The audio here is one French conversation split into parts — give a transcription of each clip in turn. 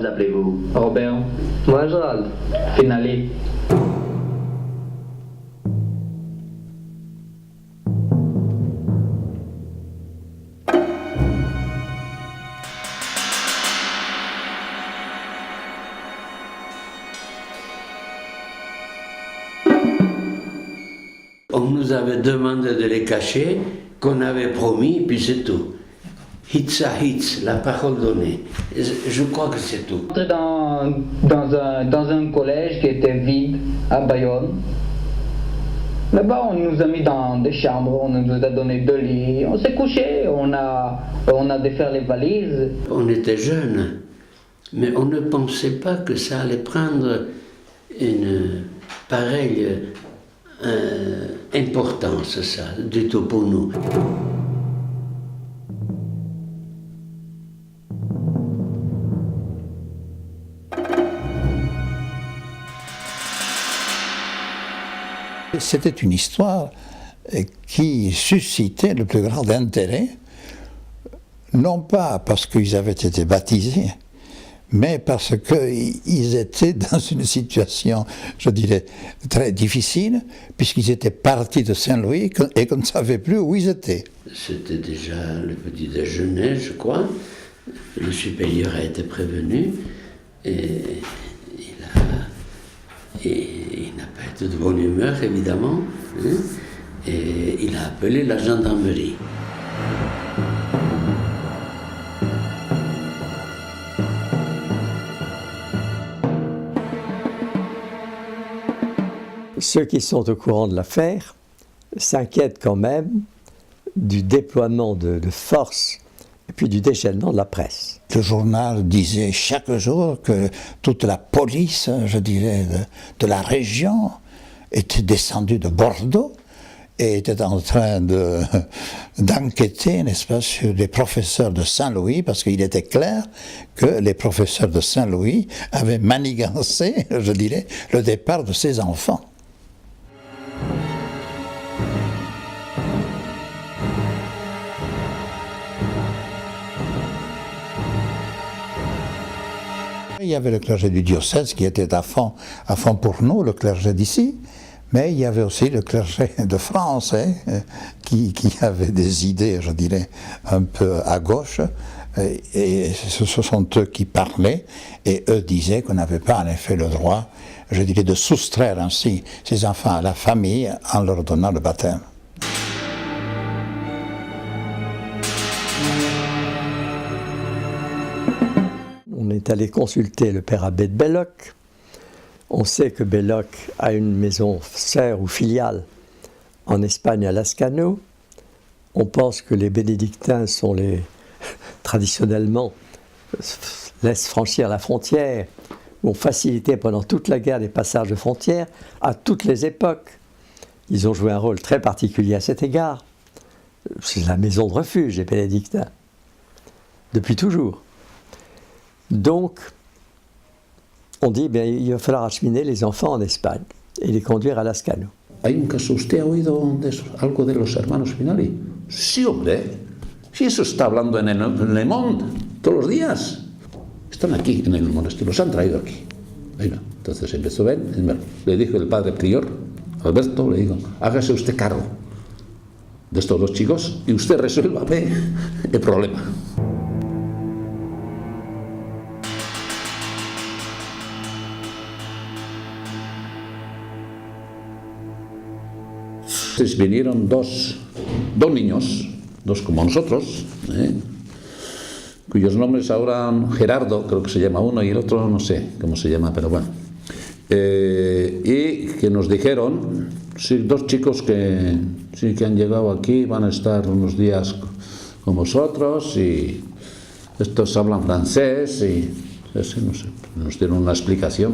vous appelez-vous? Robert. Moi, Gérald. Finali. On nous avait demandé de les cacher, qu'on avait promis, puis c'est tout. Hitza hitz, la parole donnée. Je crois que c'est tout. Entré dans un collège qui était vide à Bayonne. Là-bas, on nous a mis dans des chambres, on nous a donné 2 lits, on s'est couché, on a défait les valises. On était jeunes, mais on ne pensait pas que ça allait prendre une pareille importance, ça, du tout pour nous. C'était une histoire qui suscitait le plus grand intérêt, non pas parce qu'ils avaient été baptisés, mais parce qu'ils étaient dans une situation, je dirais, très difficile, puisqu'ils étaient partis de Saint-Louis et qu'on ne savait plus où ils étaient. C'était déjà le petit déjeuner, je crois. Le supérieur a été prévenu et il n'a pas été de bonne humeur, évidemment, hein, et il a appelé la gendarmerie. Ceux qui sont au courant de l'affaire s'inquiètent quand même du déploiement de forces et puis du déchaînement de la presse. Le journal disait chaque jour que toute la police, je dirais, de la région était descendue de Bordeaux et était en train d'enquêter, n'est-ce pas, sur les professeurs de Saint-Louis, parce qu'il était clair que les professeurs de Saint-Louis avaient manigancé, je dirais, le départ de ses enfants. Il y avait le clergé du diocèse qui était à fond pour nous, le clergé d'ici, mais il y avait aussi le clergé de France, hein, qui avait des idées, je dirais, un peu à gauche, et ce sont eux qui parlaient, et eux disaient qu'on n'avait pas en effet le droit, je dirais, de soustraire ainsi ces enfants à la famille en leur donnant le baptême. On est allé consulter le père abbé de Belloc. On sait que Belloc a une maison sœur ou filiale en Espagne à Lascano. On pense que les bénédictins sont traditionnellement laissent franchir la frontière, ont facilité pendant toute la guerre les passages de frontières à toutes les époques. Ils ont joué un rôle très particulier à cet égard. C'est la maison de refuge des bénédictins, depuis toujours. Donc, on dit il va falloir acheminer les enfants en Espagne et les conduire à Lascano. ¿Hay un caso? ¿Usted ha oído algo de los hermanos Finali? Sí, hombre. Sí, eso está hablando en el Le Monde todos los días. Están aquí en el monasterio, los han traído aquí. Ahí va. Entonces empezó a ver, le dijo el padre prior, Alberto, le digo, hágase usted cargo de estos 2 chicos y usted resuélvame el problema. Entonces vinieron dos niños, 2 como nosotros, cuyos nombres ahora Gerardo, creo que se llama uno, y el otro no sé cómo se llama, pero bueno. Y que nos dijeron, sí, 2 chicos que sí que han llegado aquí, van a estar unos días con vosotros, y estos hablan francés, y ese, no sé, nos dieron una explicación.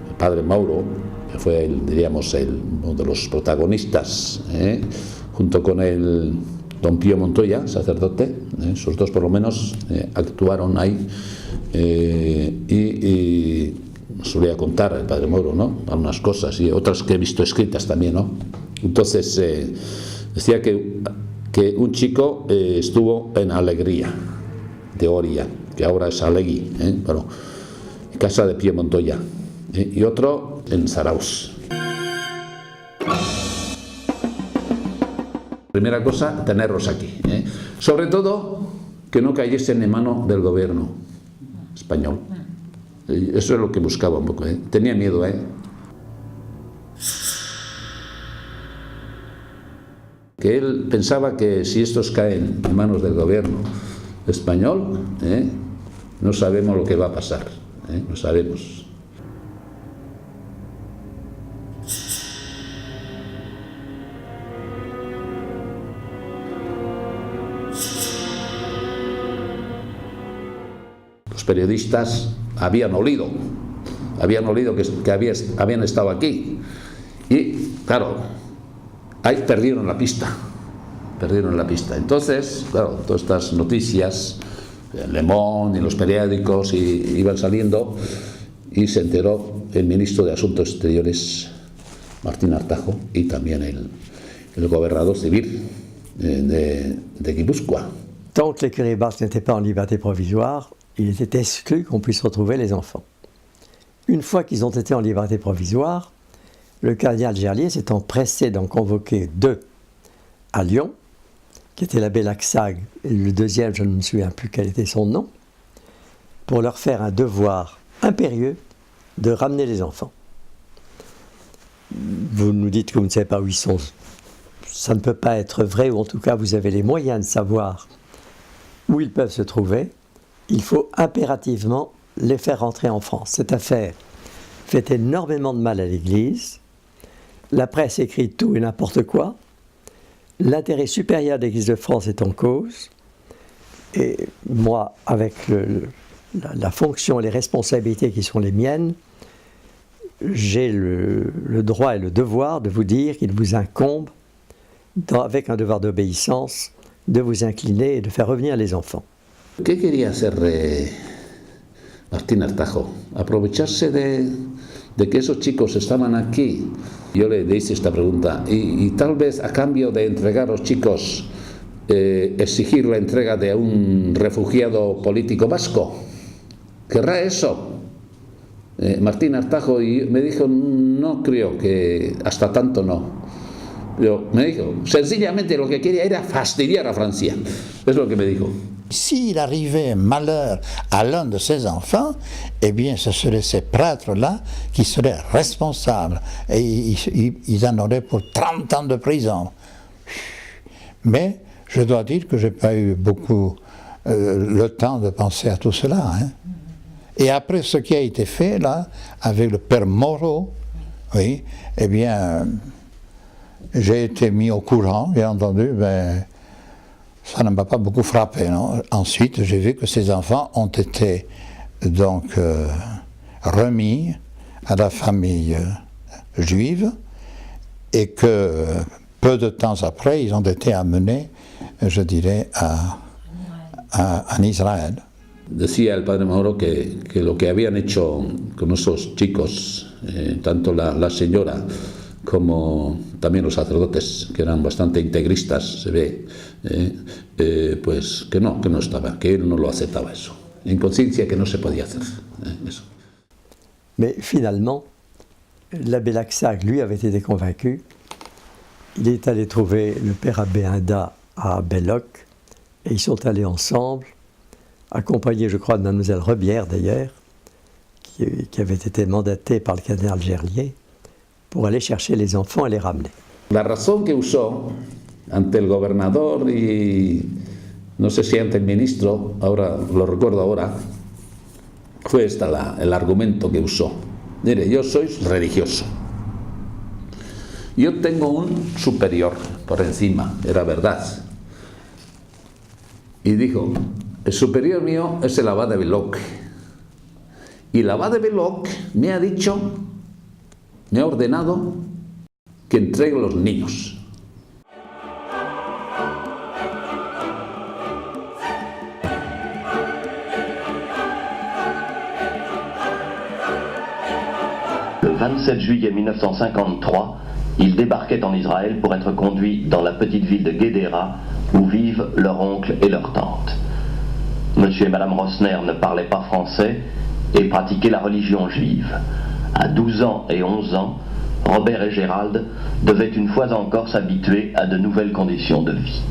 El padre Mauro, que fue, diríamos, uno de los protagonistas, junto con el don Pío Montoya, sacerdote, esos 2 por lo menos actuaron ahí, y solía contar el padre Mauro, ¿no?, algunas cosas, y otras que he visto escritas también, ¿no? Entonces decía que un chico estuvo en Alegría, de Oria, que ahora es Alegui, bueno, Casa de Pío Montoya, y otro en Zarauz. Primera cosa, tenerlos aquí. Sobre todo, que no cayesen en mano del gobierno español. Eso es lo que buscaba un poco. Tenía miedo, que él pensaba que si estos caen en manos del gobierno español, no sabemos lo que va a pasar. No sabemos. Los periodistas habían olido que habían estado aquí y claro, ahí perdieron la pista. Entonces, claro, todas estas noticias, Le Monde y los periódicos iban saliendo, y se enteró el ministro de Asuntos Exteriores, Martín Artajo, y también el gobernador civil de Guipúzcoa. Tant que les curés basques n'étaient pas en liberté provisoire, il était exclu qu'on puisse retrouver les enfants. Une fois qu'ils ont été en liberté provisoire, le cardinal Gerlier s'est empressé d'en convoquer 2 à Lyon, qui était l'abbé Laxag, et le deuxième, je ne me souviens plus quel était son nom, pour leur faire un devoir impérieux de ramener les enfants. Vous nous dites que vous ne savez pas où ils sont. Ça ne peut pas être vrai, ou en tout cas vous avez les moyens de savoir où ils peuvent se trouver. Il faut impérativement les faire rentrer en France. Cette affaire fait énormément de mal à l'Église. La presse écrit tout et n'importe quoi. L'intérêt supérieur de l'Église de France est en cause. Et moi, avec la fonction et les responsabilités qui sont les miennes, j'ai le droit et le devoir de vous dire qu'il vous incombe, avec un devoir d'obéissance, de vous incliner et de faire revenir les enfants. ¿Qué quería hacer Martín Artajo? Aprovecharse de que esos chicos estaban aquí. Yo le hice esta pregunta, y tal vez a cambio de entregar a los chicos, exigir la entrega de un refugiado político vasco. ¿Querrá eso Martín Artajo? Y me dijo, no creo que hasta tanto no. Me dijo, sencillamente lo que quería era fastidiar a Francia. Es lo que me dijo. S'il arrivait malheur à l'un de ses enfants, eh bien ce seraient ces prêtres-là qui seraient responsables. Et ils en auraient pour 30 ans de prison. Mais je dois dire que je n'ai pas eu beaucoup le temps de penser à tout cela. Et après ce qui a été fait là, avec le père Moreau, oui, eh bien, j'ai été mis au courant, bien entendu, mais ça ne m'a pas beaucoup frappé. Non? Ensuite, j'ai vu que ces enfants ont été donc remis à la famille juive, et que peu de temps après, ils ont été amenés, je dirais, en Israël. Decía el padre Mauro que lo que habían hecho con esos chicos, tanto la señora como también los sacerdotes, que eran bastante integristas, se ve, pues que no estaba, que él no lo aceptaba eso. En conciencia que no se podía hacer eso. Mais finalement, l'abbé Laxag, lui, avait été convaincu. Il est allé trouver le père abbé Inda à Belloc, et ils sont allés ensemble, accompagnés, je crois, de mademoiselle Rebière d'ailleurs, qui avait été mandatée par le cardinal Gerlier, pour aller chercher les enfants et les ramener. La razón que usó ante el gobernador y no sé si ante el ministro, ahora lo recuerdo ahora, fue el argumento que usó. Mire, yo soy religioso. Yo tengo un superior por encima, era verdad. Y dijo, el superior mío es el abad de Belloc. Y el abad de Belloc me ha dicho, me ha ordenado que entregue a los niños. Le 27 juillet 1953, ils débarquaient en Israël pour être conduits dans la petite ville de Guédéra, où vivent leur oncle et leur tante. Monsieur et Madame Rosner ne parlaient pas français et pratiquaient la religion juive. À 12 ans et 11 ans, Robert et Gérald devaient une fois encore s'habituer à de nouvelles conditions de vie.